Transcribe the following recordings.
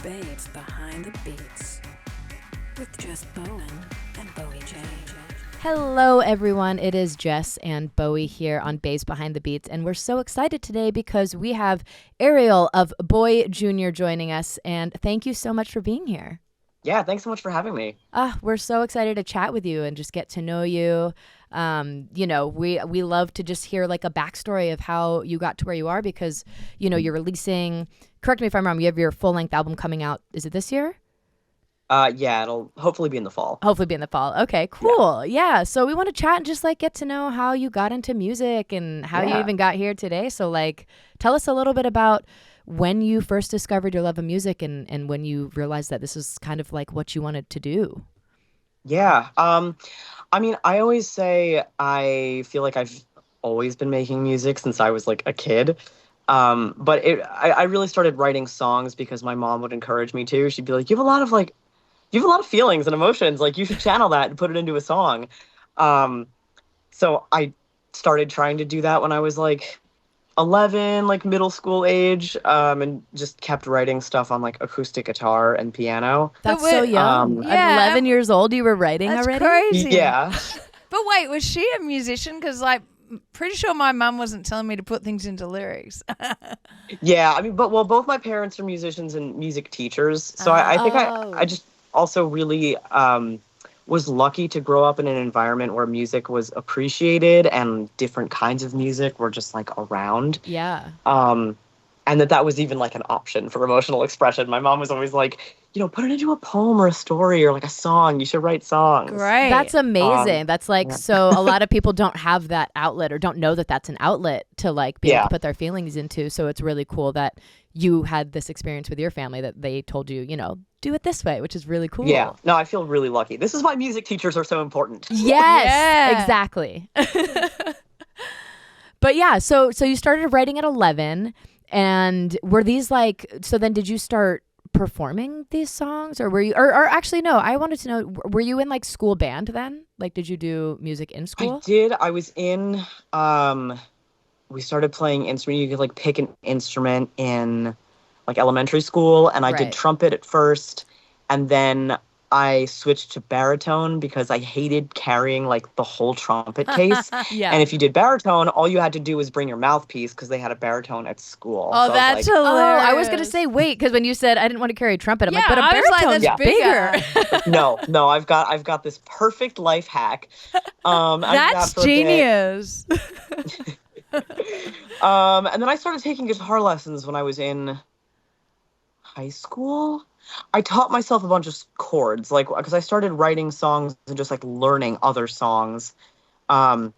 Babes Behind the Beats with Jess Bowen and Boy Jnr. Hello, everyone. It is Jess and Bowie here on Babes Behind the Beats, and we're so excited today because we have Ariel of Boy Jnr. joining us, and thank you so much for being here. Yeah, thanks so much for having me. We're so excited to chat with you and just get to know you. We love to just hear like a backstory of how you got to where you are because, you're releasing, correct me if I'm wrong, you have your full-length album coming out. Is it this year? Yeah, it'll hopefully be in the fall. Okay, cool. Yeah. So we want to chat and just like get to know how you got into music and how you even got here today. So like, tell us a little bit about when you first discovered your love of music and when you realized that this is kind of like what you wanted to do. Yeah. I always say I feel like I've always been making music since I was like a kid. But I really started writing songs because my mom would encourage me to. She'd be like, you have a lot of feelings and emotions. Like you should channel that and put it into a song. So I started trying to do that when I was like 11, like middle school age, and just kept writing stuff on like acoustic guitar and piano. That's so young. At 11 years old, you were writing That's already? Crazy. Yeah. But wait, was she a musician? Because like, pretty sure my mum wasn't telling me to put things into lyrics. Yeah, both my parents are musicians and music teachers, so I think I just also really was lucky to grow up in an environment where music was appreciated and different kinds of music were just like around. Yeah. And that was even like an option for emotional expression. My mom was always like, put it into a poem or a story or like a song. You should write songs. Great. That's amazing. That's like, so a lot of people don't have that outlet or don't know that that's an outlet to like be able to put their feelings into. So it's really cool that you had this experience with your family that they told you, do it this way, which is really cool. Yeah. No, I feel really lucky. This is why music teachers are so important. Yes, exactly. But yeah, so you started writing at 11 and were these like, so then did you start performing these songs or were you or actually no, I wanted to know, were you in like school band then? Like did you do music in school? I did. I was in we started playing instrument. You could like pick an instrument in like elementary school, and I did trumpet at first, and then I switched to baritone because I hated carrying like the whole trumpet case. Yeah. And if you did baritone, all you had to do was bring your mouthpiece because they had a baritone at school. Oh, so that's hilarious. hilarious. I was gonna say wait, because when you said I didn't want to carry a trumpet, I'm like, but a I was like, baritone's that's bigger. No, I've got this perfect life hack. That's genius. And then I started taking guitar lessons when I was in high school. I taught myself a bunch of chords, like because I started writing songs and just like learning other songs. I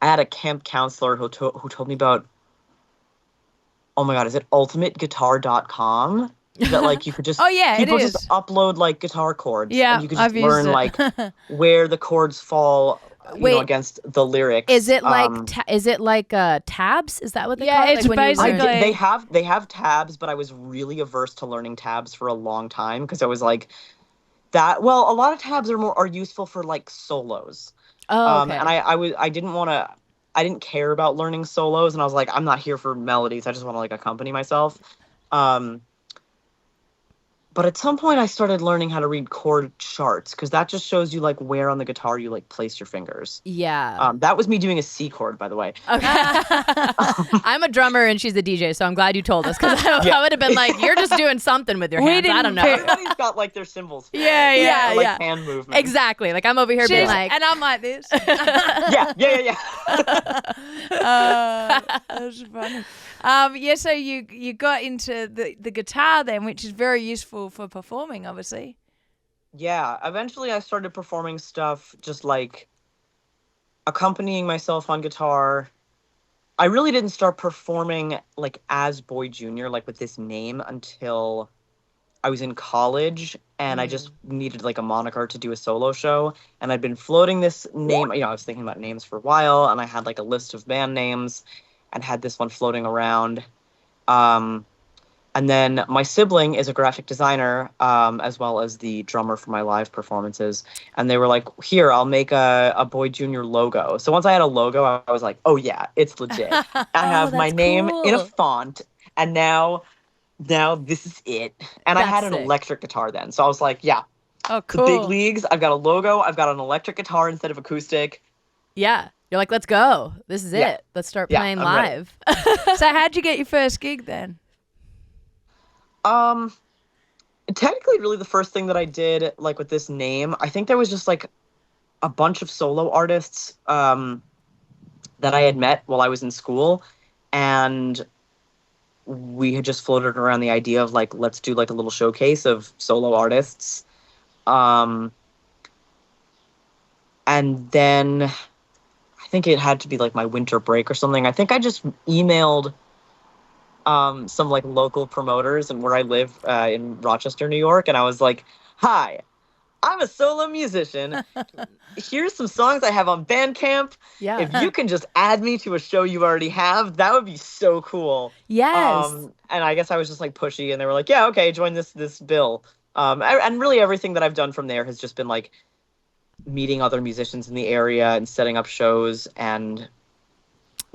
had a camp counselor who told me about, oh my God, is it ultimateguitar.com? That like you could just people just upload like guitar chords. Yeah, and you could just I've used learn it. like where the chords fall. Against the lyrics. Is it like tabs? Is that what they call it? It's like when basically they have tabs, but I was really averse to learning tabs for a long time because I was like that. Well, a lot of tabs are useful for like solos. Oh, okay. And I didn't care about learning solos, and I was like, I'm not here for melodies. I just want to like accompany myself. But at some point I started learning how to read chord charts because that just shows you like where on the guitar you like place your fingers. Yeah. That was me doing a C chord, by the way. Okay. I'm a drummer and she's the DJ, so I'm glad you told us because I would have been like, you're just doing something with your hands. I don't know. Everybody's got like their cymbals. Yeah. Hand movement. Exactly. Like I'm over here being like, and I'm like this. yeah. That's funny. So you got into the guitar then, which is very useful for performing, obviously. Yeah, eventually I started performing stuff just like accompanying myself on guitar. I really didn't start performing like as Boy Jnr, like with this name until I was in college and I just needed like a moniker to do a solo show. And I'd been floating this name, I was thinking about names for a while and I had like a list of band names and had this one floating around. And then my sibling is a graphic designer, as well as the drummer for my live performances. And they were like, here, I'll make a Boy Jnr logo. So once I had a logo, I was like, oh yeah, it's legit. I have my name in a font. And now now this is it. And I had That's an sick. electric guitar then. So I was like, yeah, Oh, the cool. big leagues. I've got a logo. I've got an electric guitar instead of acoustic. Yeah. You're like, let's go. This is Yeah. it. Let's start Yeah, playing I'm ready. live. So how'd you get your first gig then? Technically, really the first thing that I did, like with this name, I think there was just like a bunch of solo artists that I had met while I was in school, and we had just floated around the idea of like, let's do like a little showcase of solo artists. And then I think it had to be like my winter break or something. I think I just emailed some like local promoters and where I live in Rochester, New York. And I was like, hi, I'm a solo musician. Here's some songs I have on Bandcamp. Yeah. If you can just add me to a show you already have, that would be so cool. Yes. And I guess I was just like pushy, and they were like, yeah, okay, join this bill. And really everything that I've done from there has just been like meeting other musicians in the area and setting up shows and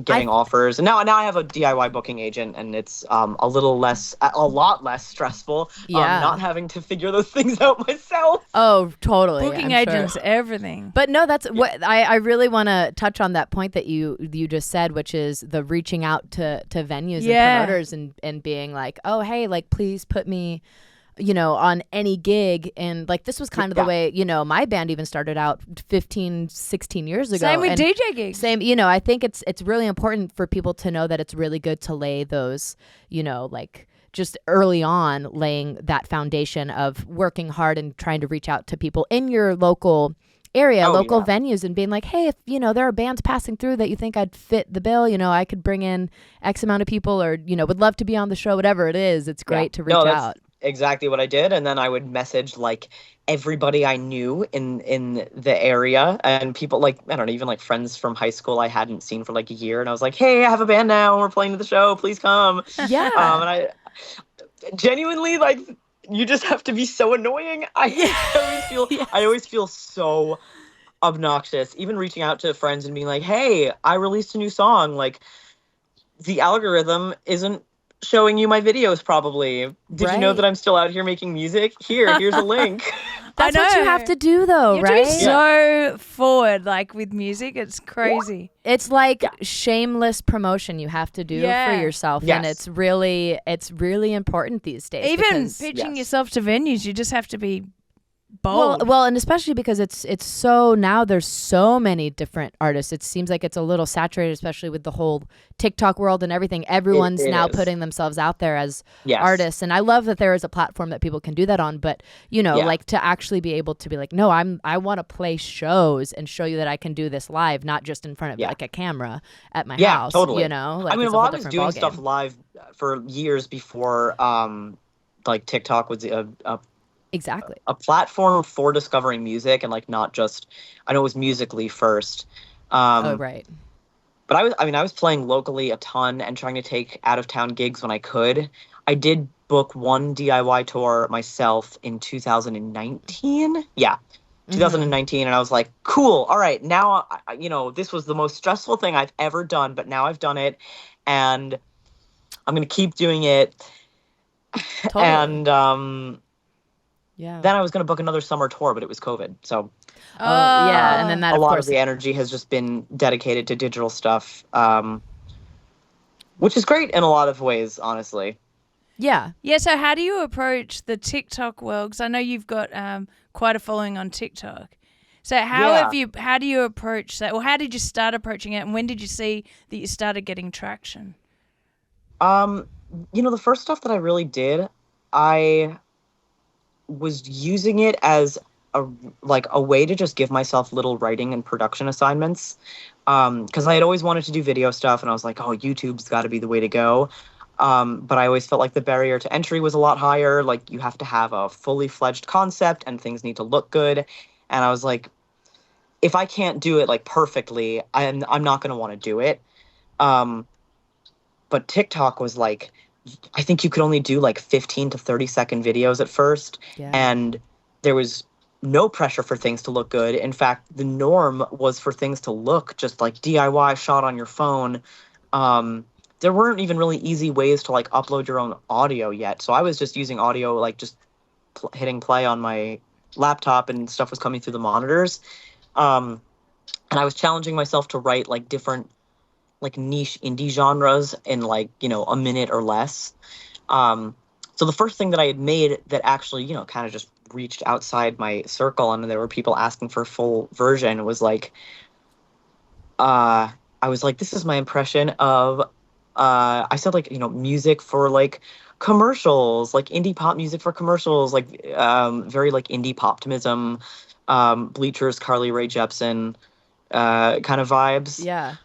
getting offers. And now I have a DIY booking agent, and it's a lot less stressful. Yeah. Not having to figure those things out myself. Oh, totally. Booking I'm agents, sure. everything. But no, that's what I really want to touch on that point that you just said, which is the reaching out to venues Yeah. and promoters and being like, oh, hey, like, please put me, on any gig. And like, this was kind of the way, my band even started out 15, 16 years ago. Same with And DJ gigs. Same, I think it's really important for people to know that it's really good to lay those, like just early on laying that foundation of working hard and trying to reach out to people in your local area, local venues, and being like, hey, if there are bands passing through that you think I'd fit the bill, I could bring in X amount of people, or would love to be on the show, whatever it is. It's great to reach out. Exactly what I did. And then I would message like everybody I knew in the area, and people like, I don't know, even like friends from high school I hadn't seen for like a year. And I was like, hey, I have a band now and we're playing to the show. Please come. Yeah. And I genuinely, like, you just have to be so annoying. I always feel so obnoxious, even reaching out to friends and being like, hey, I released a new song. Like, the algorithm isn't showing you my videos probably. Did you know that I'm still out here making music? Here's a link. That's what you have to do, though, you right? have to be so forward, like with music. It's crazy. It's like shameless promotion you have to do for yourself, and it's really important these days. Even pitching yourself to venues, you just have to be bold. Well, and especially because it's so now there's so many different artists. It seems like it's a little saturated, especially with the whole TikTok world and everything. Everyone's now putting themselves out there as artists, and I love that there is a platform that people can do that on. But like to actually be able to be like, no, I want to play shows and show you that I can do this live, not just in front of like a camera at my house. Totally. Like, I mean, I was doing stuff live for years before, like TikTok was exactly a platform for discovering music, and like not just, I know it was Musically first. Right. But I was playing locally a ton and trying to take out of town gigs when I could. I did book one DIY tour myself in 2019. Yeah. 2019. And I was like, cool. All right. Now, this was the most stressful thing I've ever done, but now I've done it and I'm going to keep doing it. Totally. And, yeah. Then I was going to book another summer tour, but it was COVID. So and then that a lot of the energy has just been dedicated to digital stuff, which is great in a lot of ways, honestly. Yeah. Yeah. So how do you approach the TikTok world? Because I know you've got quite a following on TikTok. So how do you approach that? Or how did you start approaching it? And when did you see that you started getting traction? The first stuff that I really did, I was using it as a way to just give myself little writing and production assignments. Because I had always wanted to do video stuff, and I was like, oh, YouTube's got to be the way to go. But I always felt like the barrier to entry was a lot higher. Like, you have to have a fully fledged concept and things need to look good. And I was like, if I can't do it like perfectly, I'm not going to want to do it. But TikTok was like, I think you could only do like 15 to 30 second videos at first. Yeah. And there was no pressure for things to look good. In fact, the norm was for things to look just like DIY shot on your phone. there weren't even really easy ways to like upload your own audio yet. So I was just using audio, like just hitting play on my laptop, and stuff was coming through the monitors. And I was challenging myself to write like different like niche indie genres in like, you know, a minute or less. So the first thing that I had made that actually, you know, kind of just reached outside my circle and there were people asking for a full version was like, I was like, this is my impression of, I said like, you know, music for like commercials, like indie pop music for commercials, like very like indie poptimism, Bleachers, Carly Rae Jepsen kind of vibes. Yeah.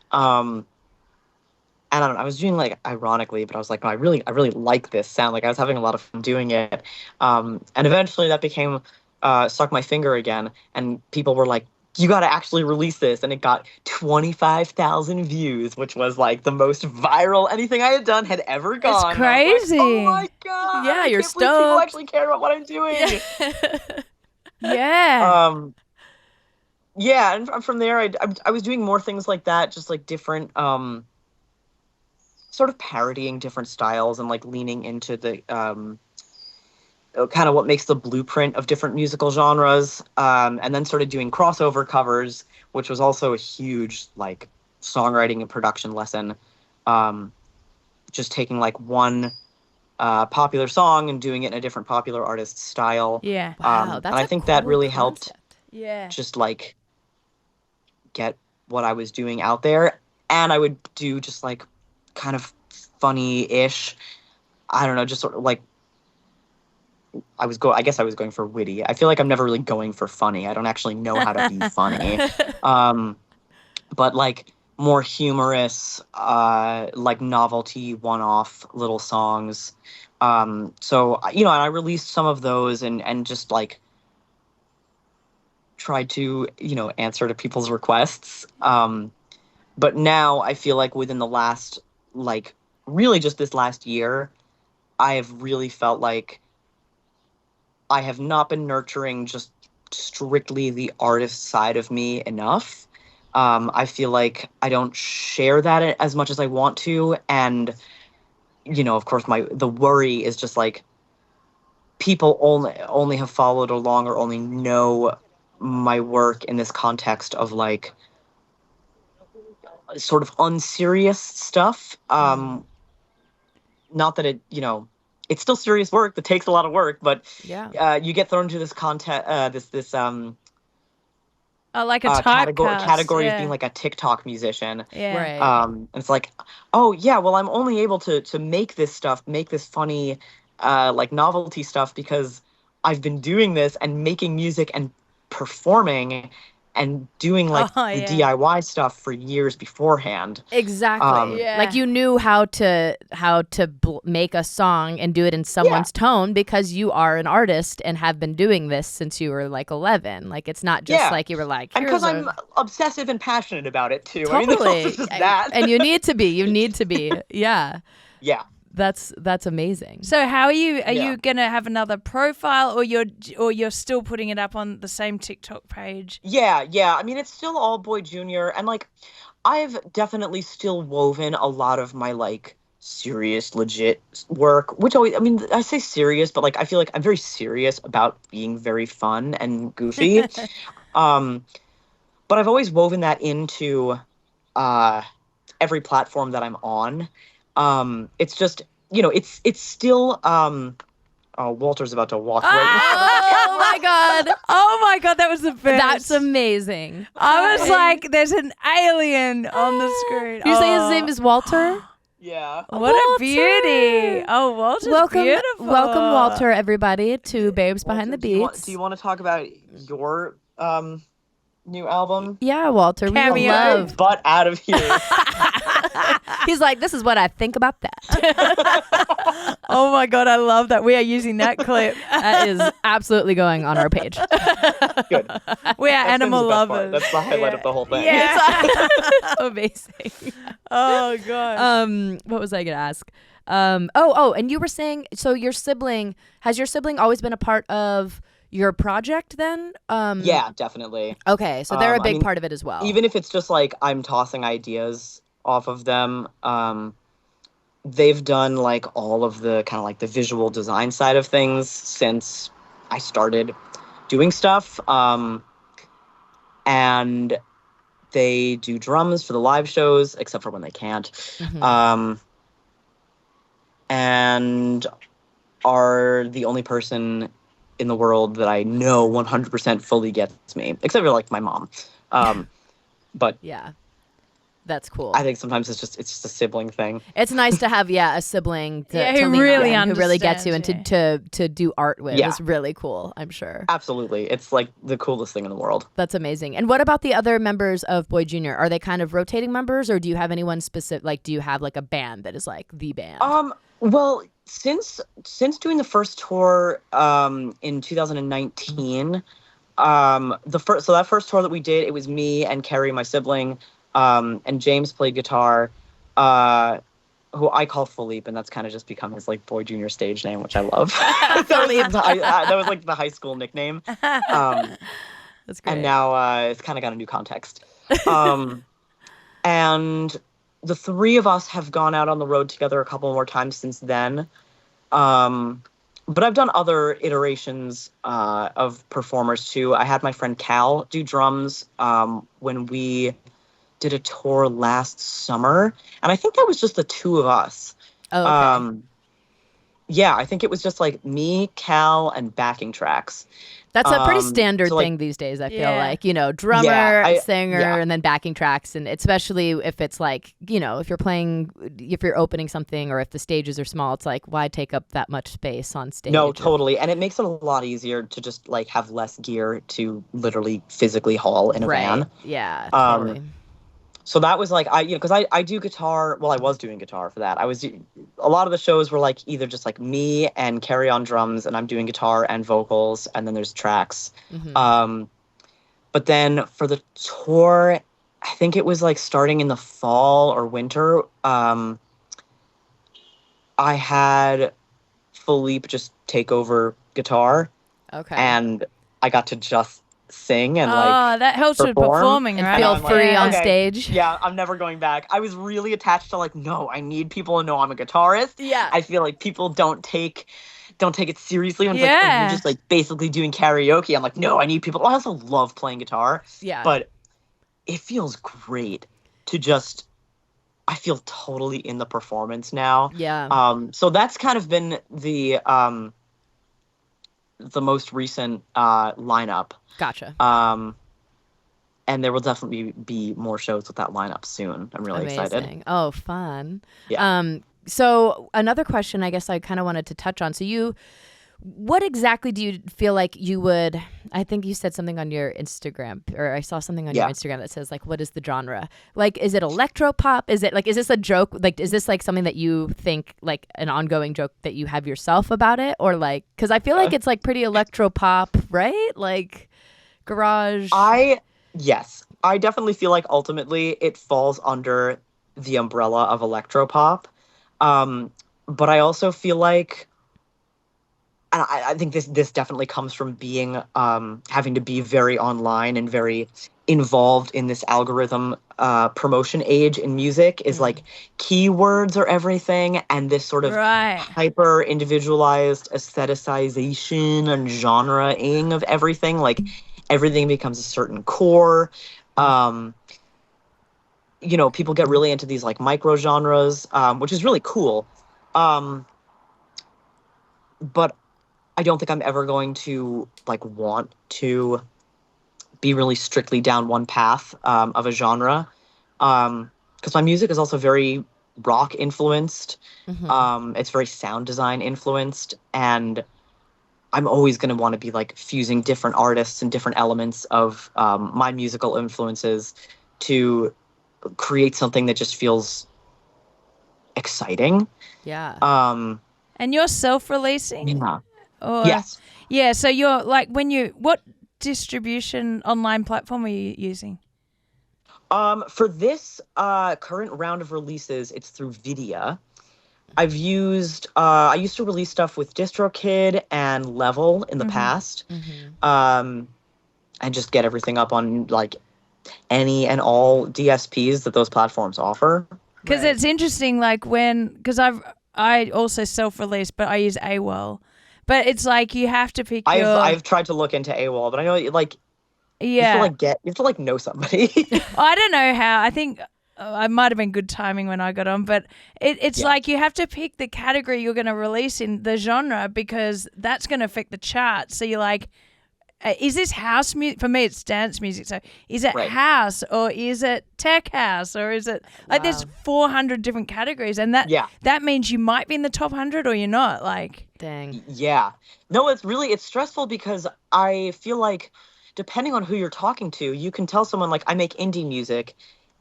And I don't know, I was doing like ironically, but I was like, no, I really like this sound. Like I was having a lot of fun doing it. And eventually that became Suck My Finger Again. And people were like, you got to actually release this. And it got 25,000 views, which was like the most viral anything I had done had ever gone. It's crazy. Like, oh my God. Yeah, you're stoked. People stoked. actually care about what I'm doing. Yeah. Yeah. And from there, I was doing more things like that, just like different, sort of parodying different styles and like leaning into the kind of what makes the blueprint of different musical genres, and then started doing crossover covers, which was also a huge like songwriting and production lesson. Just taking like one popular song and doing it in a different popular artist's style. Yeah. Wow, that's and I a think that cool really concept. helped Yeah. just like get what I was doing out there. And I would do just like kind of funny-ish, I don't know, just sort of like I guess I was going for witty. I feel like I'm never really going for funny. I don't actually know how to be funny. But like more humorous, like novelty one-off little songs. So, you know, and I released some of those and just like tried to, you know, answer to people's requests. But now I feel like within the last, like, really just this last year, I have really felt like I have not been nurturing just strictly the artist side of me enough. I feel like I don't share that as much as I want to. And, you know, of course, the worry is just like people only have followed along or only know my work in this context of like sort of unserious stuff. Not that it, you know, it's still serious work that takes a lot of work, but Yeah. you get thrown into this this like a typecast. category yeah. of being like a TikTok musician. Yeah. Right. And it's like, oh yeah, well I'm only able to make this stuff, make this funny, like novelty stuff because I've been doing this and making music and performing and doing like the DIY stuff for years beforehand. Exactly. Yeah. Like you knew how to make a song and do it in someone's tone because you are an artist and have been doing this since you were like 11. Like it's not just like you were like, and because I'm obsessive and passionate about it too. Totally. I mean, it's also just that. And you need to be. You need to be. Yeah. Yeah. That's amazing. So how are you? Are you gonna have another profile, or you're still putting it up on the same TikTok page? Yeah. I mean, it's still all Boy Jr. And like, I've definitely still woven a lot of my like serious, legit work. Which always, I mean, I say serious, but like I feel like I'm very serious about being very fun and goofy. But I've always woven that into every platform that I'm on. It's just, you know, it's still, oh, Walter's about to walk right Oh my god. Oh my god, that was the best. That's amazing. I was like, there's an alien on the screen. You say his name is Walter? Yeah. What a beauty. Oh, Walter's beautiful. Welcome, Walter, everybody, to Babes Behind the Beats. Do you want to talk about your new album? Yeah, Walter, we Cameo. love. Butt out of here. He's like, this is what I think about that. Oh my god, I love that. We are using that clip. That is absolutely going on our page. Good. We are animal the best part. lovers. That's the highlight of the whole thing. Yeah. Amazing. Oh god. What was I gonna ask? And you were saying, so has your sibling always been a part of your project then? Yeah, definitely. Okay, so they're a big I mean, part of it as well. Even if it's just like I'm tossing ideas off of them, they've done like all of the kind of like the visual design side of things since I started doing stuff. And they do drums for the live shows, except for when they can't. And are the only person in the world that I know 100% fully gets me, except for like my mom. But yeah, that's cool. I think sometimes it's just a sibling thing. It's nice to have a sibling to who lean really on, who really gets you and understands, to do art with. Yeah. It's really cool, I'm sure. Absolutely. It's like the coolest thing in the world. That's amazing. And what about the other members of Boy Jr.? Are they kind of rotating members, or do you have anyone specific? Like, do you have like a band that is like the band? Well, since doing the first tour in 2019, that first tour that we did, it was me and Carrie, my sibling, and James played guitar, who I call Philippe, and that's kind of just become his like Boy Jr. stage name, which I love. that was like the high school nickname. That's great. And now it's kind of got a new context. And the three of us have gone out on the road together a couple more times since then. But I've done other iterations of performers too. I had my friend Cal do drums when we did a tour last summer, and I think that was just the two of us. Oh, okay. Yeah, I think it was just like me, Cal, and backing tracks. That's a pretty standard so, like, thing these days, I feel Yeah. like, drummer, Yeah, singer, yeah. and then backing tracks. And especially if it's like, if you're opening something, or if the stages are small, it's like, why take up that much space on stage? No, totally. And it makes it a lot easier to just like have less gear to literally physically haul in a van. Yeah, totally. So that was like, because I do guitar. Well, I was doing guitar for that. A lot of the shows were like either just like me and Carrie on drums, and I'm doing guitar and vocals, and then there's tracks. But then for the tour, I think it was like starting in the fall or winter, I had Philippe just take over guitar. Okay. And I got to just sing and that helps with perform performing, and right? feel I'm free like, on okay, stage. Yeah, I'm never going back. I was really attached to like, no, I need people to know I'm a guitarist. Yeah. I feel like people don't take it seriously when it's like, oh, Yeah. you're just like basically doing karaoke. I'm like, no, I need people. I also love playing guitar. Yeah. But it feels great to just, I feel totally in the performance now. Yeah. So that's kind of been the most recent lineup. Gotcha. And there will definitely be more shows with that lineup soon. I'm really excited. Oh, fun. Yeah. So another question I guess I kind of wanted to touch on. So what exactly do you feel like you would, I think you said something on your Instagram, or I saw something on your Instagram that says like, what is the genre? Like, is it electro pop? Is it like, is this a joke? Like, is this like something that you think like an ongoing joke that you have yourself about it? Or like, cause I feel like it's like pretty electro pop, right? Like garage. Yes, I definitely feel like ultimately it falls under the umbrella of electropop. But I also feel like, and I think this definitely comes from being having to be very online and very involved in this algorithm promotion age in music, is like keywords are everything, and this sort of hyper individualized aestheticization and genre-ing of everything. Like everything becomes a certain core. People get really into these like micro genres, which is really cool. But I don't think I'm ever going to like want to be really strictly down one path of a genre, because my music is also very rock influenced. It's very sound design influenced, and I'm always going to want to be like fusing different artists and different elements of my musical influences to create something that just feels exciting. Yeah. And you're self-releasing? Yeah. Or, Yes. Yeah, so you're like, what distribution online platform are you using? For this current round of releases, it's through Vydia. I used to release stuff with DistroKid and Level in the past, and just get everything up on like any and all DSPs that those platforms offer. Because it's interesting, like because I also self-release, but I use AWOL. But it's like you have to pick I've tried to look into AWOL, but I know like you have to like know somebody. I don't know how. I think I might have been good timing when I got on, but it's like you have to pick the category you're going to release in, the genre, because that's going to affect the chart. So you're like, is this house music? For me, it's dance music. So is it house, or is it tech house, or is it like there's 400 different categories, and that means you might be in the top 100 or you're not. Like, dang. Yeah. No, it's stressful because I feel like depending on who you're talking to, you can tell someone like I make indie music.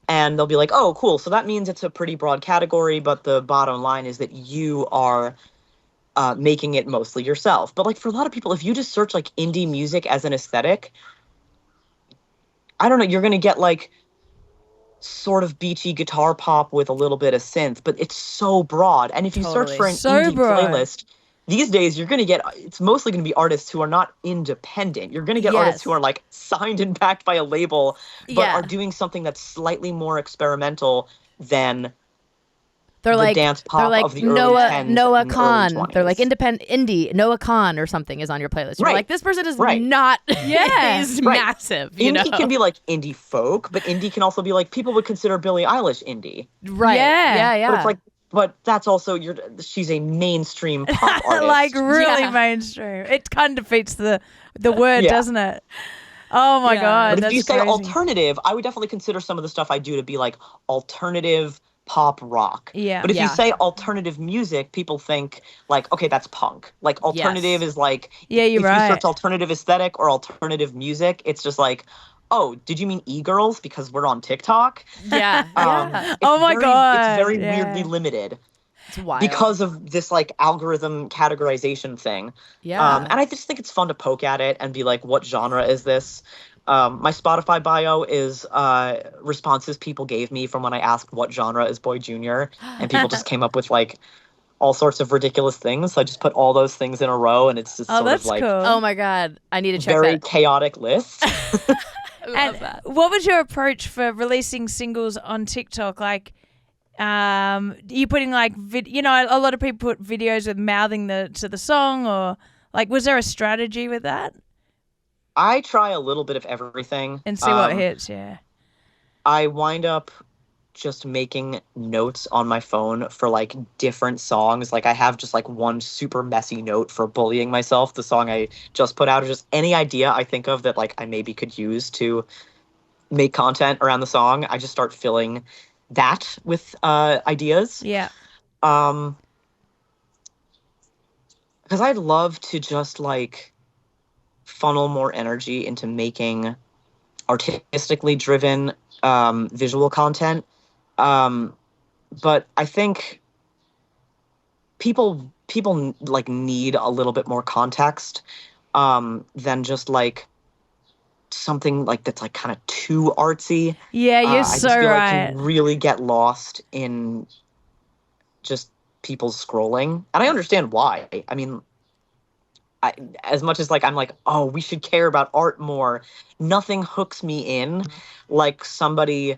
And they'll be like, oh, cool. So that means it's a pretty broad category, but the bottom line is that you are making it mostly yourself. But like for a lot of people, if you just search like indie music as an aesthetic, I don't know, you're going to get like sort of beachy guitar pop with a little bit of synth, but it's so broad. And if you search for an indie playlist, these days you're going to get, it's mostly going to be artists who are not independent. You're going to get artists who are like signed and backed by a label, but are doing something that's slightly more experimental than the dance pop of the early 10s Noah and Khan. early 20s. They're like independent indie. Noah Khan or something is on your playlist. You're like, this person is not. He's massive. Indie can be like indie folk, but indie can also be like people would consider Billie Eilish indie. Right. Yeah. But it's like, but that's also she's a mainstream pop artist. Like really mainstream. It kind of defeats the word, doesn't it? Oh my God. But if you say crazy. alternative, I would definitely consider some of the stuff I do to be like alternative pop rock. Yeah. But if you say alternative music, people think like, okay, that's punk. Like alternative is like, you're if right. you search alternative aesthetic or alternative music, it's just like, oh, did you mean e-girls because we're on TikTok? Yeah. Oh my God. It's very weirdly limited. It's wild. Because of this like algorithm categorization thing. Yeah. And I just think it's fun to poke at it and be like, what genre is this? My Spotify bio is responses people gave me from when I asked what genre is Boy Jr. And people just came up with like all sorts of ridiculous things. So I just put all those things in a row, and it's just sort of like cool. Oh my God. I need to check very that. chaotic list. I love that. What was your approach for releasing singles on TikTok? Like, you putting like, a lot of people put videos with mouthing to the song, or like, was there a strategy with that? I try a little bit of everything. And see what hits, I wind up just making notes on my phone for like different songs. Like I have just like one super messy note for Bullying Myself, the song I just put out, or just any idea I think of that like I maybe could use to make content around the song. I just start filling that with ideas. Yeah. Because I'd love to just like funnel more energy into making artistically driven visual content. But I think people like need a little bit more context than just like something like that's like kind of too artsy. Yeah, you're I just so feel right. I can really get lost in just people's scrolling, and I understand why. I mean, as much as like I'm like, oh, we should care about art more, nothing hooks me in like somebody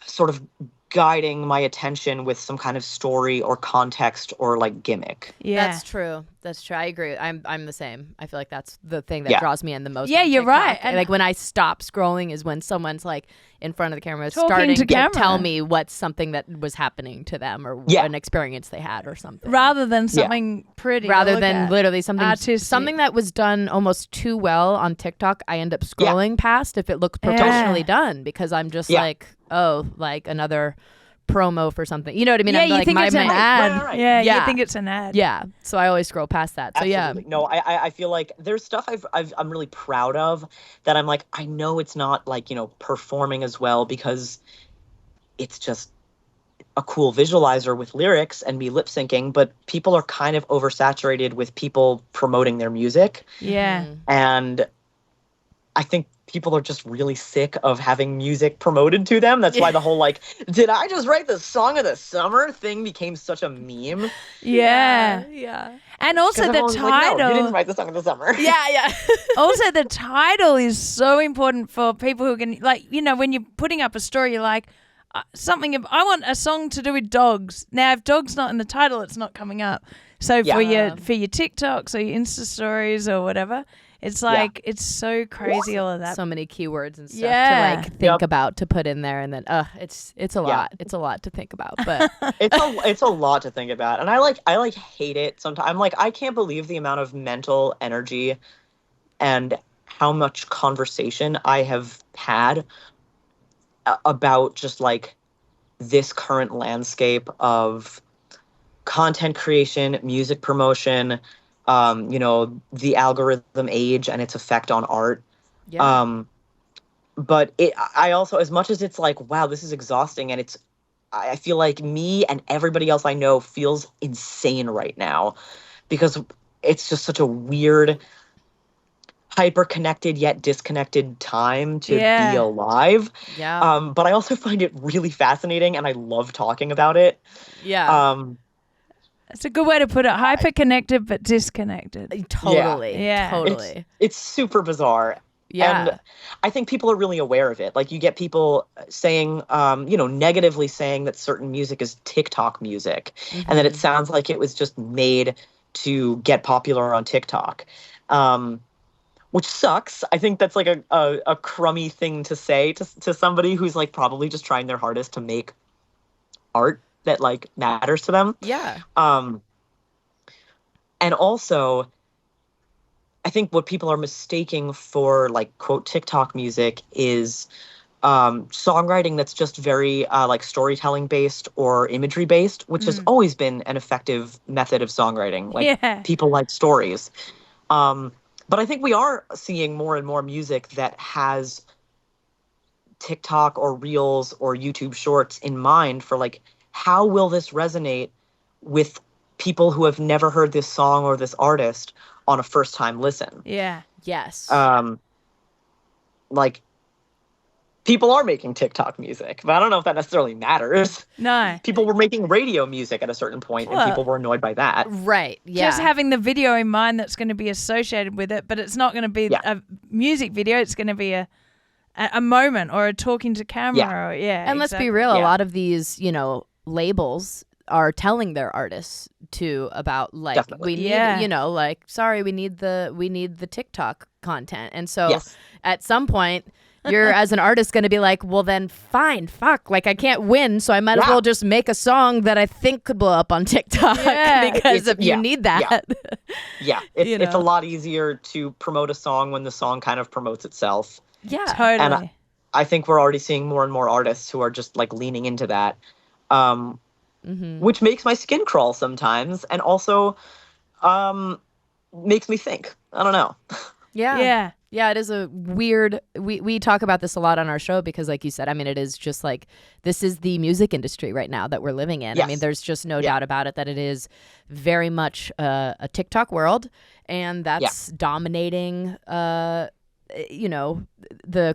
sort of guiding my attention with some kind of story or context or like gimmick. Yeah, That's true. I agree. I'm the same. I feel like that's the thing that draws me in the most. Yeah, on you're TikTok. right. And like when I stop scrolling is when someone's like in front of the camera Talking starting to camera. tell me what's something that was happening to them or an experience they had or something. rather than something pretty. Rather than literally something artistic. that was done almost too well on TikTok, I end up scrolling past if it looks professionally done, because I'm just like, oh, like another promo for something. You know what I mean? Yeah, I'm you like, think it's an ad. Right. Yeah, Yeah. you think it's an ad. Yeah. So I always scroll past that. So Absolutely. No, I feel like there's stuff I'm really proud of that I'm like, I know it's not like, performing as well because it's just a cool visualizer with lyrics and me lip syncing, but people are kind of oversaturated with people promoting their music. Yeah. And I think people are just really sick of having music promoted to them. That's why the whole like, did I just write the song of the summer thing became such a meme. Yeah. Yeah. And also the Everyone's title. like, no, you didn't write the song of the summer. Yeah. Also, the title is so important for people who can, like, when you're putting up a story, you're like, I want a song to do with dogs. Now, if dog's not in the title, it's not coming up. So for your TikToks or your Insta stories or whatever, it's like it's so crazy, all of that. So many keywords and stuff to like think about to put in there, and then it's a lot. It's a lot to think about, but it's a lot to think about, and I hate it sometimes. I'm like, I can't believe the amount of mental energy and how much conversation I have had about just like this current landscape of content creation, music promotion, the algorithm age and its effect on art. Yeah. But I also, as much as it's like, wow, this is exhausting, and I feel like me and everybody else I know feels insane right now because it's just such a weird, hyper-connected yet disconnected time to be alive. Yeah. But I also find it really fascinating, and I love talking about it. Yeah. It's a good way to put it. Hyper-connected but disconnected. Totally. Yeah. Totally. It's super bizarre. Yeah. And I think people are really aware of it. Like, you get people saying, negatively saying that certain music is TikTok music, and that it sounds like it was just made to get popular on TikTok. Which sucks. I think that's like a crummy thing to say to somebody who's like probably just trying their hardest to make art that like matters to them. Yeah. And also, I think what people are mistaking for like quote TikTok music is songwriting that's just very like storytelling based or imagery based, which has always been an effective method of songwriting. Like people like stories. But I think we are seeing more and more music that has TikTok or Reels or YouTube Shorts in mind for like, how will this resonate with people who have never heard this song or this artist on a first time listen? Yeah. Yes. Like, people are making TikTok music, but I don't know if that necessarily matters. No. People were making radio music at a certain point, and people were annoyed by that. Right, yeah. Just having the video in mind that's going to be associated with it, but it's not going to be a music video. It's going to be a moment or a talking to camera. And let's be real, a lot of these, labels are telling their artists about like Definitely. we need like sorry we need the TikTok content, and so at some point you're as an artist going to be like, well then fine, fuck, like I can't win, so I might as well just make a song that I think could blow up on TikTok because if you need that. It's a lot easier to promote a song when the song kind of promotes itself. Yeah, totally. And I think we're already seeing more and more artists who are just like leaning into that. Which makes my skin crawl sometimes, and also makes me think. I don't know. Yeah, it is a weird, we talk about this a lot on our show because like you said, I mean, it is just like, this is the music industry right now that we're living in. Yes. I mean, there's just no doubt about it that it is very much a TikTok world, and that's dominating the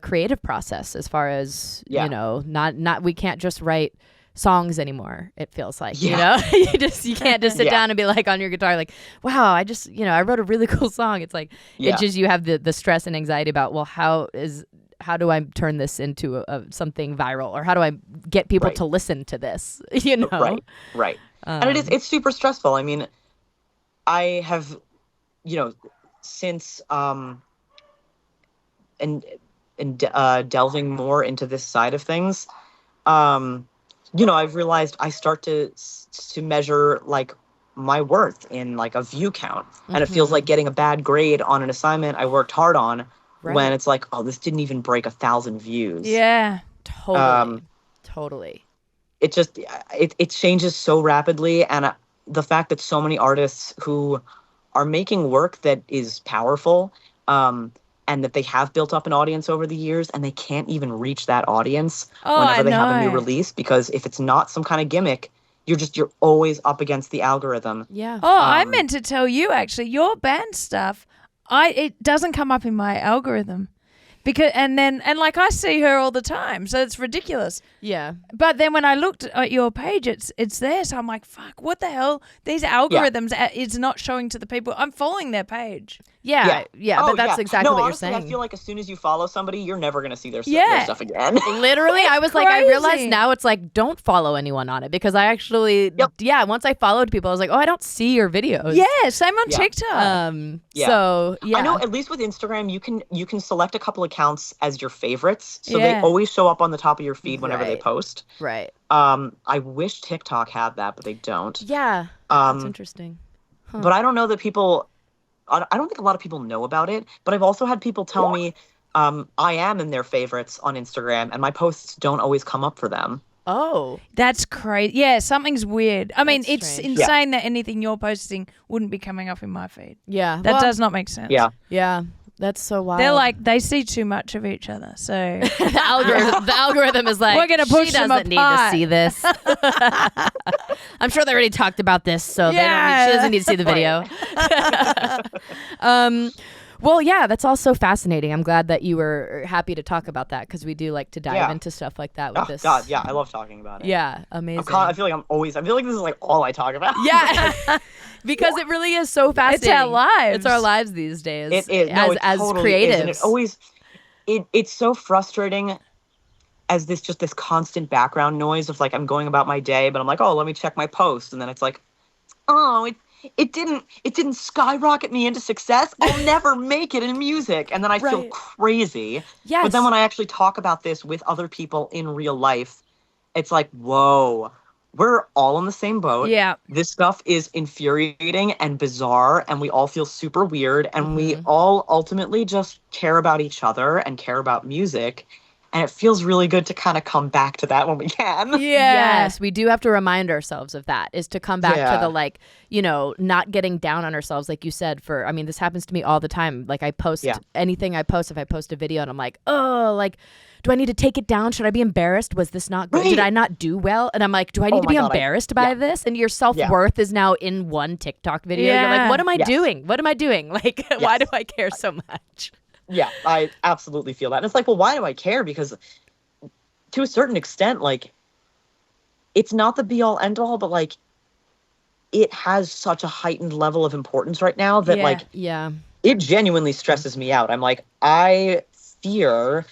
creative process as far as not we can't just write songs anymore, it feels like. You can't just sit down and be like on your guitar like, wow, I just I wrote a really cool song. It's like it just, you have the stress and anxiety about, well, how do I turn this into something viral, or how do I get people to listen to this? Right. And it's super stressful. I mean, I have since delving more into this side of things, I've realized I start to measure like my worth in like a view count, and it feels like getting a bad grade on an assignment I worked hard on when it's like, oh, this didn't even break 1,000 views. Yeah, totally. It just it changes so rapidly, and the fact that so many artists who are making work that is powerful, and that they have built up an audience over the years, and they can't even reach that audience whenever they have a new release, because if it's not some kind of gimmick, you're always up against the algorithm. Yeah. I meant to tell you, actually, your band stuff, it doesn't come up in my algorithm. And like I see her all the time, so it's ridiculous. Yeah. But then when I looked at your page, it's there, so I'm like, fuck, what the hell? These algorithms is not showing to the people. I'm following their page. Yeah. But that's exactly what honestly, you're saying. I feel like as soon as you follow somebody, you're never going to see their stuff again. Literally, I was like, I realized now it's like, don't follow anyone on it, because I actually, once I followed people, I was like, oh, I don't see your videos. Yeah, same on TikTok. So, yeah. I know at least with Instagram, you can select a couple accounts as your favorites. So they always show up on the top of your feed whenever they post. Right. I wish TikTok had that, but they don't. Yeah. That's interesting. Huh. But I don't know that people... I don't think a lot of people know about it, but I've also had people tell me I am in their favorites on Instagram, and my posts don't always come up for them. Oh. That's crazy. Yeah, something's weird. I mean, it's strange. insane that anything you're posting wouldn't be coming up in my feed. Yeah. That does not make sense. Yeah. Yeah. That's so wild. They're like, they see too much of each other, so... the algorithm is like, we're gonna push she them doesn't need to apart. see this. I'm sure they already talked about this, so she doesn't need to see the video. Well, yeah, that's all so fascinating. I'm glad that you were happy to talk about that, because we do like to dive into stuff like that with this. God, yeah, I love talking about it. Yeah, amazing. I feel like this is like all I talk about. Yeah, because it really is so fascinating. It's our lives. It's our lives these days. It is. No, as totally creatives. is. And it always, it's so frustrating as this constant background noise of like, I'm going about my day, but I'm like, oh, let me check my post. And then it's like, oh, it didn't skyrocket me into success. I'll never make it in music. And then I feel crazy. Yes. But then when I actually talk about this with other people in real life, it's like, whoa, we're all in the same boat. Yeah. This stuff is infuriating and bizarre, and we all feel super weird, and we all ultimately just care about each other and care about music. And it feels really good to kind of come back to that when we can. Yeah. Yes, we do have to remind ourselves of that, is to come back to the, like, not getting down on ourselves, like you said, this happens to me all the time. Like, I post anything I post, if I post a video and I'm like, oh, like, do I need to take it down? Should I be embarrassed? Was this not good? Right. Did I not do well? And I'm like, do I need to be embarrassed by this? And your self-worth is now in one TikTok video. You're like, what am I doing? What am I doing? Like, why do I care so much? Yeah, I absolutely feel that. And it's like, well, why do I care? Because to a certain extent, like, it's not the be all end all, but like, it has such a heightened level of importance right now that it genuinely stresses me out. I'm like, I fear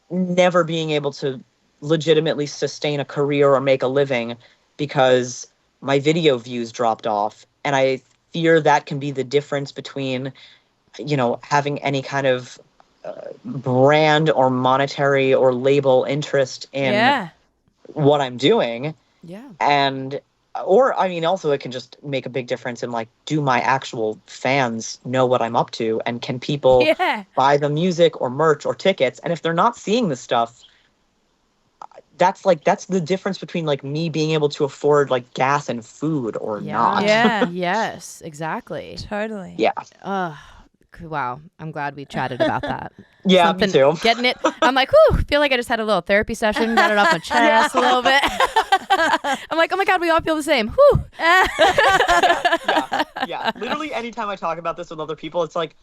never being able to legitimately sustain a career or make a living because my video views dropped off. And I fear that can be the difference between, having any kind of brand or monetary or label interest in what I'm doing. Yeah. Also it can just make a big difference in, like, do my actual fans know what I'm up to? And can people buy the music or merch or tickets? And if they're not seeing this stuff, that's the difference between, like, me being able to afford, like, gas and food or not. Yeah. Yes, exactly. Totally. Yeah. Wow, I'm glad we chatted about that. Yeah, me too. Getting it. I'm like, whew, feel like I just had a little therapy session, got it off my chest a little bit. I'm like, oh my God, we all feel the same. Whew. Yeah. Literally anytime I talk about this with other people, it's like,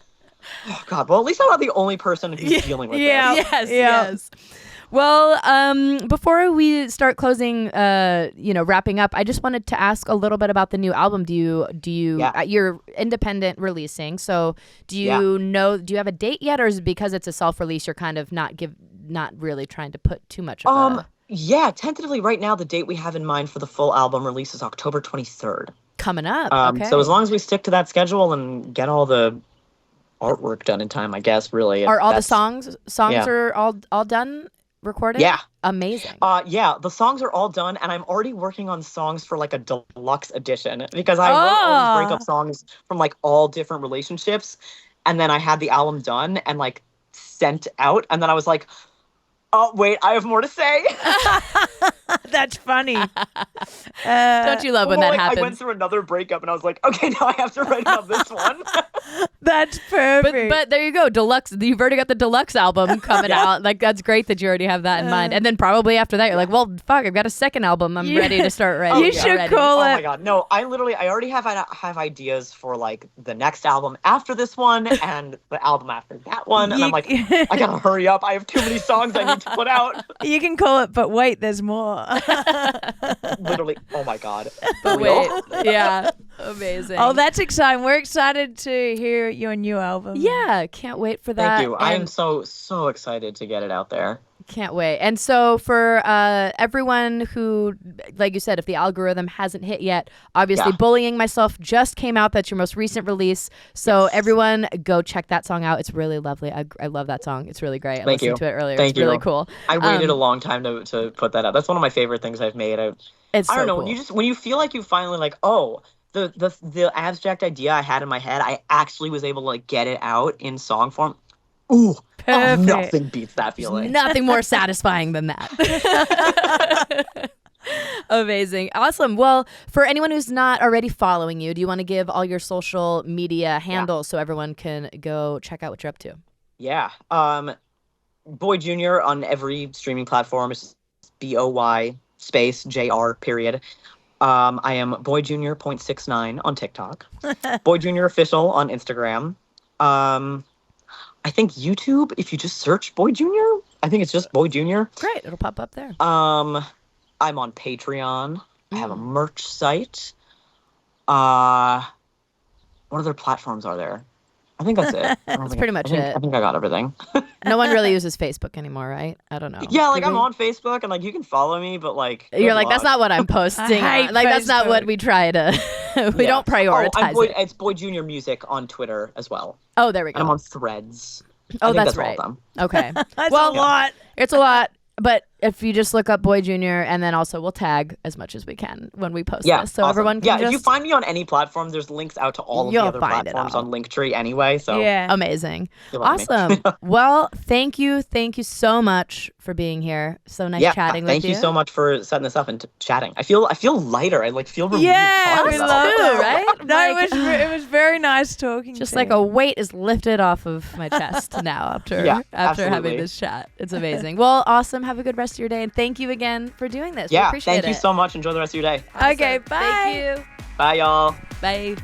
oh God, well, at least I'm not the only person who's dealing with this. Yes. Well, before we start closing, wrapping up, I just wanted to ask a little bit about the new album. Do you you're independent releasing, so do you have a date yet, or is it because it's a self-release you're kind of not really trying to put too much of Yeah, tentatively right now the date we have in mind for the full album release is October 23rd. Coming up. Okay. So as long as we stick to that schedule and get all the artwork done in time, I guess, really. Are all the songs are all done? Recorded? Yeah. Amazing. The songs are all done, and I'm already working on songs for, like, a deluxe edition, because I wrote all these breakup songs from, like, all different relationships, and then I had the album done and, like, sent out, and then I was like, oh, wait, I have more to say. That's funny. Don't you love when that happens? I went through another breakup, and I was like, okay, now I have to write about this one. That's perfect. But there you go, deluxe. You've already got the deluxe album coming out. Like that's great that you already have that in mind. And then probably after that, you're like, well, fuck, I've got a second album. I'm ready to start writing. You should call it. Oh my god, no! I already have ideas for like the next album after this one and the album after that one, and I'm like, I gotta hurry up. I have too many songs I need to put out. You can call it, but wait, there's more. Literally, oh my god. But wait, yeah, amazing. Oh, that's exciting. We're excited to hear your new album. Yeah, can't wait for that. Thank you. I am so excited to get it out there. Can't wait. And so for everyone who, like you said, if the algorithm hasn't hit yet, obviously Bullying Myself just came out. That's your most recent release. So everyone go check that song out. It's really lovely. I love that song. It's really great. I listened to it earlier. It's really cool. I waited a long time to put that out. That's one of my favorite things I've made. I don't know. Cool. When you feel like you finally like, oh, the abstract idea I had in my head, I actually was able to like get it out in song form. Ooh, nothing beats that feeling. Nothing more satisfying than that. Amazing. Awesome. Well, for anyone who's not already following you, do you want to give all your social media handles so everyone can go check out what you're up to? Yeah. Boy Jr. on every streaming platform is BOY space JR period. I am Boy Jr. 0.69 on TikTok. Boy Jr. official on Instagram. I think YouTube, if you just search Boy Jr., I think it's just Boy Jr. Great. It'll pop up there. I'm on Patreon. I have a merch site. What other platforms are there? I think that's it. That's pretty much it. I think I got everything. No one really uses Facebook anymore, right? I don't know. Yeah, like I'm on Facebook and like you can follow me, but like you're like, that's not what I'm posting. Like that's not what we try to. We don't prioritize it. It's Boy Jr. Music on Twitter as well. Oh, there we go. And I'm on Threads. Oh, that's right. All of them. Okay. That's a lot. It's a lot. But if you just look up Boy Jr. and then also we'll tag as much as we can when we post this. So everyone can if you find me on any platform, there's links out to all of the other platforms on Linktree anyway. So amazing. Awesome. Well, thank you. Thank you so much for being here. So nice chatting with you. Thank you so much for setting this up and chatting. I feel lighter. I like feel relieved. Yeah, we love it, right? No, it was very nice talking just to like you. A weight is lifted off of my chest now after having this chat. It's amazing. Well, awesome. Have a good rest of your day. And thank you again for doing this. Yeah, we appreciate it. Thank you so much. Enjoy the rest of your day. Okay, bye. Thank you. Bye, y'all. Bye.